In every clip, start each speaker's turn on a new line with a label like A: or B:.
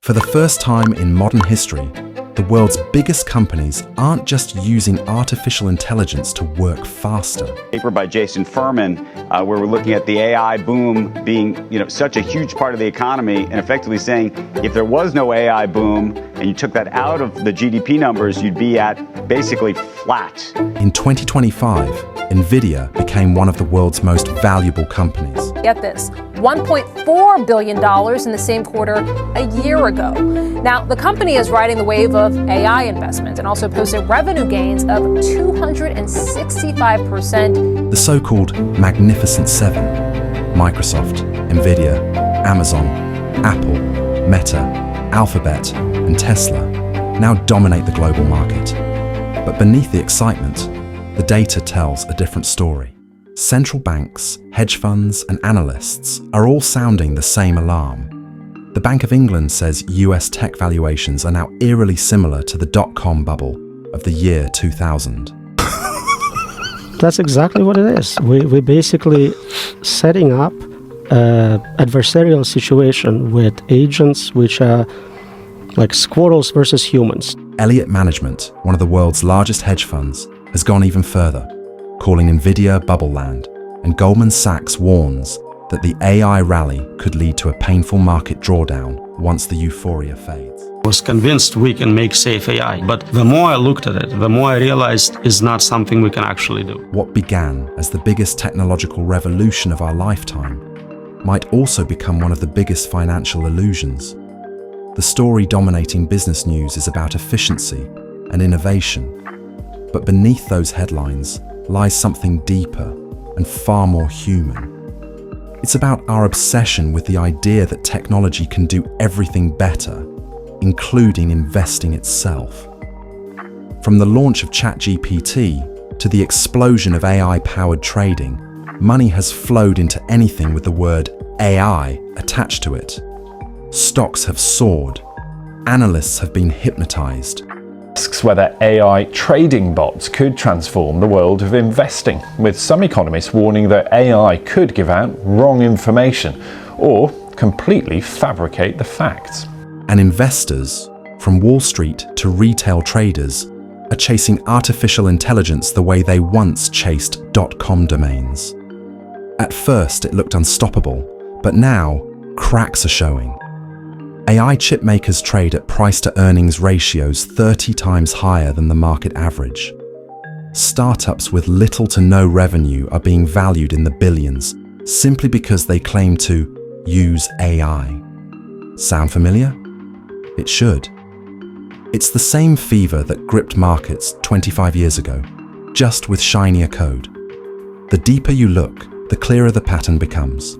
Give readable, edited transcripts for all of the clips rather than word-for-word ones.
A: For the first time in modern history, the world's biggest companies aren't just using artificial intelligence to work faster.
B: Paper by Jason Furman, where we're looking at the AI boom being, such a huge part of the economy, and effectively saying if there was no AI boom and you took that out of the GDP numbers, you'd be at basically flat.
A: In 2025, Nvidia became one of the world's most valuable companies.
C: Get this, $1.4 billion in the same quarter a year ago. Now, the company is riding the wave of AI investment and also posted revenue gains of 265%.
A: The so-called Magnificent Seven, Microsoft, Nvidia, Amazon, Apple, Meta, Alphabet, and Tesla, now dominate the global market. But beneath the excitement, the data tells a different story. Central banks, hedge funds, and analysts are all sounding the same alarm. The Bank of England says US tech valuations are now eerily similar to the dot-com bubble of the year 2000.
D: That's exactly what it is. We're basically setting up an adversarial situation with agents which are like squirrels versus humans.
A: Elliott Management, one of the world's largest hedge funds, has gone even further, calling Nvidia bubble land, and Goldman Sachs warns that the AI rally could lead to a painful market drawdown once the euphoria fades.
D: I was convinced we can make safe AI, but the more I looked at it, the more I realized it's not something we can actually do.
A: What began as the biggest technological revolution of our lifetime might also become one of the biggest financial illusions. The story dominating business news is about efficiency and innovation, but beneath those headlines lies something deeper and far more human. It's about our obsession with the idea that technology can do everything better, including investing itself. From the launch of ChatGPT to the explosion of AI-powered trading, money has flowed into anything with the word AI attached to it. Stocks have soared. Analysts have been hypnotized.
E: Asks whether AI trading bots could transform the world of investing, with some economists warning that AI could give out wrong information or completely fabricate the facts.
A: And investors, from Wall Street to retail traders, are chasing artificial intelligence the way they once chased .com domains. At first it looked unstoppable, but now cracks are showing. AI chip makers trade at price-to-earnings ratios 30 times higher than the market average. Startups with little to no revenue are being valued in the billions simply because they claim to use AI. Sound familiar? It should. It's the same fever that gripped markets 25 years ago, just with shinier code. The deeper you look, the clearer the pattern becomes.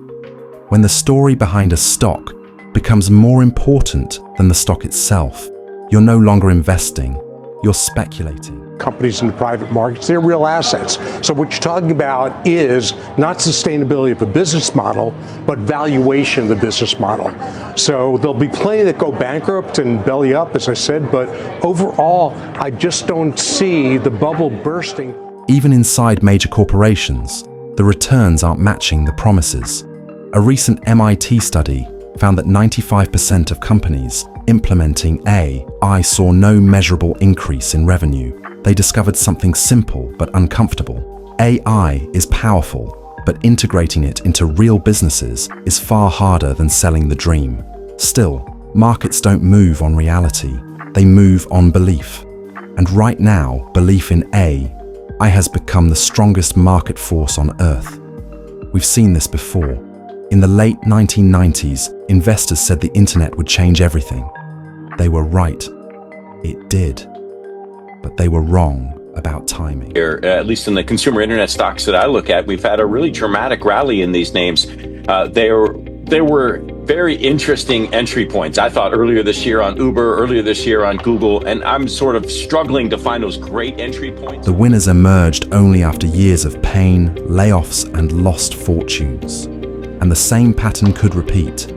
A: When the story behind a stock becomes more important than the stock itself, you're no longer investing, you're speculating.
F: Companies in the private markets, they're real assets. So what you're talking about is not sustainability of a business model, but valuation of the business model. So there'll be plenty that go bankrupt and belly up, as I said, but overall, I just don't see the bubble bursting.
A: Even inside major corporations, the returns aren't matching the promises. A recent MIT study found that 95% of companies implementing AI saw no measurable increase in revenue. They discovered something simple but uncomfortable. AI is powerful, but integrating it into real businesses is far harder than selling the dream. Still, markets don't move on reality, they move on belief. And right now, belief in AI has become the strongest market force on Earth. We've seen this before. In the late 1990s, investors said the internet would change everything. They were right. It did. But they were wrong about timing.
G: Here, at least in the consumer internet stocks that I look at, we've had a really dramatic rally in these names. There were very interesting entry points. I thought earlier this year on Uber, earlier this year on Google, and I'm sort of struggling to find those great entry points.
A: The winners emerged only after years of pain, layoffs, and lost fortunes. And the same pattern could repeat.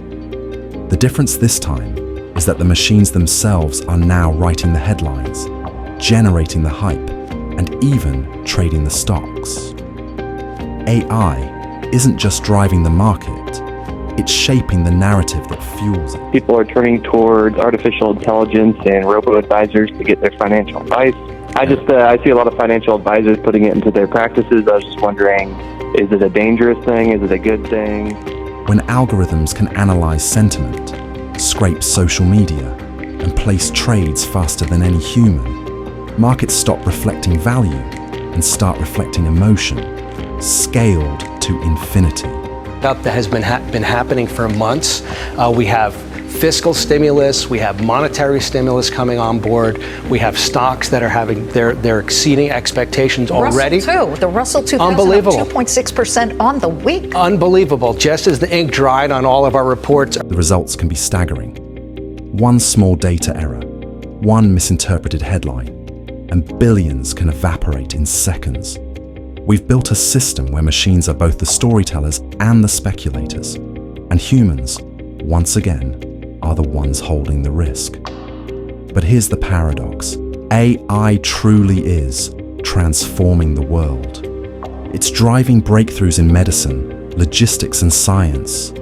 A: The difference this time is that the machines themselves are now writing the headlines, generating the hype, and even trading the stocks. AI isn't just driving the market, It's shaping the narrative that fuels it.
H: People are turning towards artificial intelligence and robo-advisors to get their financial advice. I see a lot of financial advisors putting it into their practices. I was just wondering, is it a dangerous thing? Is it a good thing?
A: When algorithms can analyze sentiment, scrape social media, and place trades faster than any human, markets stop reflecting value and start reflecting emotion, scaled to infinity.
I: That has been happening for months. We have fiscal stimulus, we have monetary stimulus coming on board, we have stocks that are they're exceeding expectations already.
J: The Russell 2000
I: Unbelievable.
J: up 2.6% on the week.
I: Unbelievable. Just as the ink dried on all of our reports.
A: The results can be staggering. One small data error, one misinterpreted headline, and billions can evaporate in seconds. We've built a system where machines are both the storytellers and the speculators, and humans, once again, are the ones holding the risk. But here's the paradox. AI truly is transforming the world. It's driving breakthroughs in medicine, logistics, and science.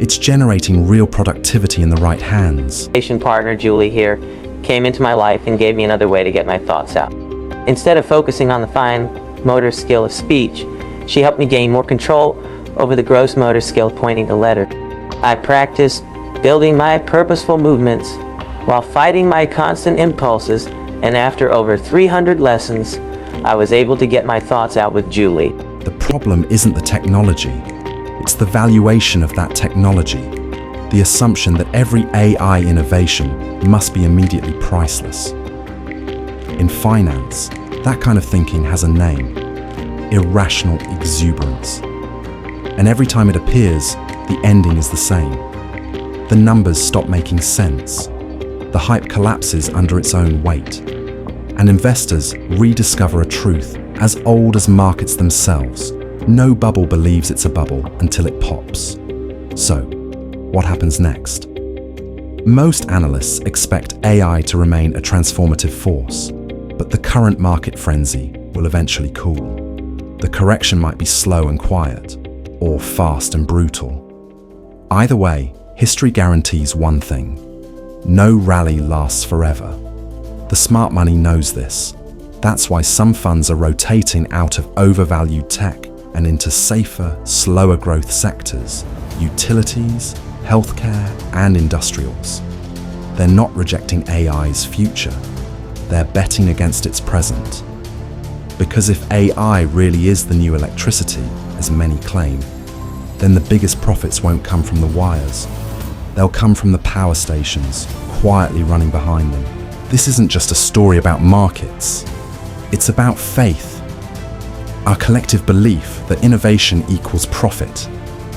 A: It's generating real productivity in the right hands.
K: Partner Julie here came into my life and gave me another way to get my thoughts out. Instead of focusing on the fine motor skill of speech, she helped me gain more control over the gross motor skill of pointing a letter. I practiced building my purposeful movements while fighting my constant impulses, and after over 300 lessons, I was able to get my thoughts out with Julie.
A: The problem isn't the technology, it's the valuation of that technology, the assumption that every AI innovation must be immediately priceless. In finance, that kind of thinking has a name: irrational exuberance. And every time it appears, the ending is the same. The numbers stop making sense. The hype collapses under its own weight. And investors rediscover a truth as old as markets themselves. No bubble believes it's a bubble until it pops. So, what happens next? Most analysts expect AI to remain a transformative force, but the current market frenzy will eventually cool. The correction might be slow and quiet, or fast and brutal. Either way, history guarantees one thing: no rally lasts forever. The smart money knows this. That's why some funds are rotating out of overvalued tech and into safer, slower growth sectors: utilities, healthcare, and industrials. They're not rejecting AI's future. They're betting against its present. Because if AI really is the new electricity, as many claim, then the biggest profits won't come from the wires. They'll come from the power stations, quietly running behind them. This isn't just a story about markets. It's about faith. Our collective belief that innovation equals profit,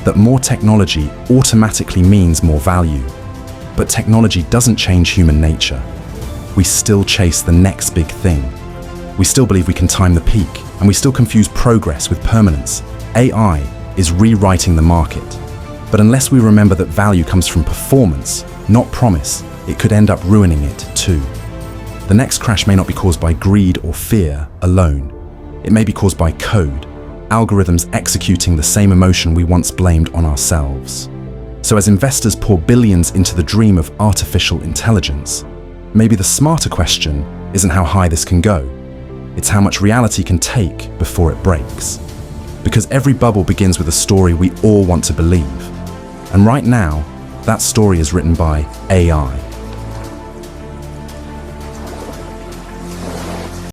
A: that more technology automatically means more value. But technology doesn't change human nature. We still chase the next big thing. We still believe we can time the peak, and we still confuse progress with permanence. AI is rewriting the market. But unless we remember that value comes from performance, not promise, it could end up ruining it too. The next crash may not be caused by greed or fear alone. It may be caused by code, algorithms executing the same emotion we once blamed on ourselves. So as investors pour billions into the dream of artificial intelligence, maybe the smarter question isn't how high this can go. It's how much reality can take before it breaks. Because every bubble begins with a story we all want to believe. And right now, that story is written by AI.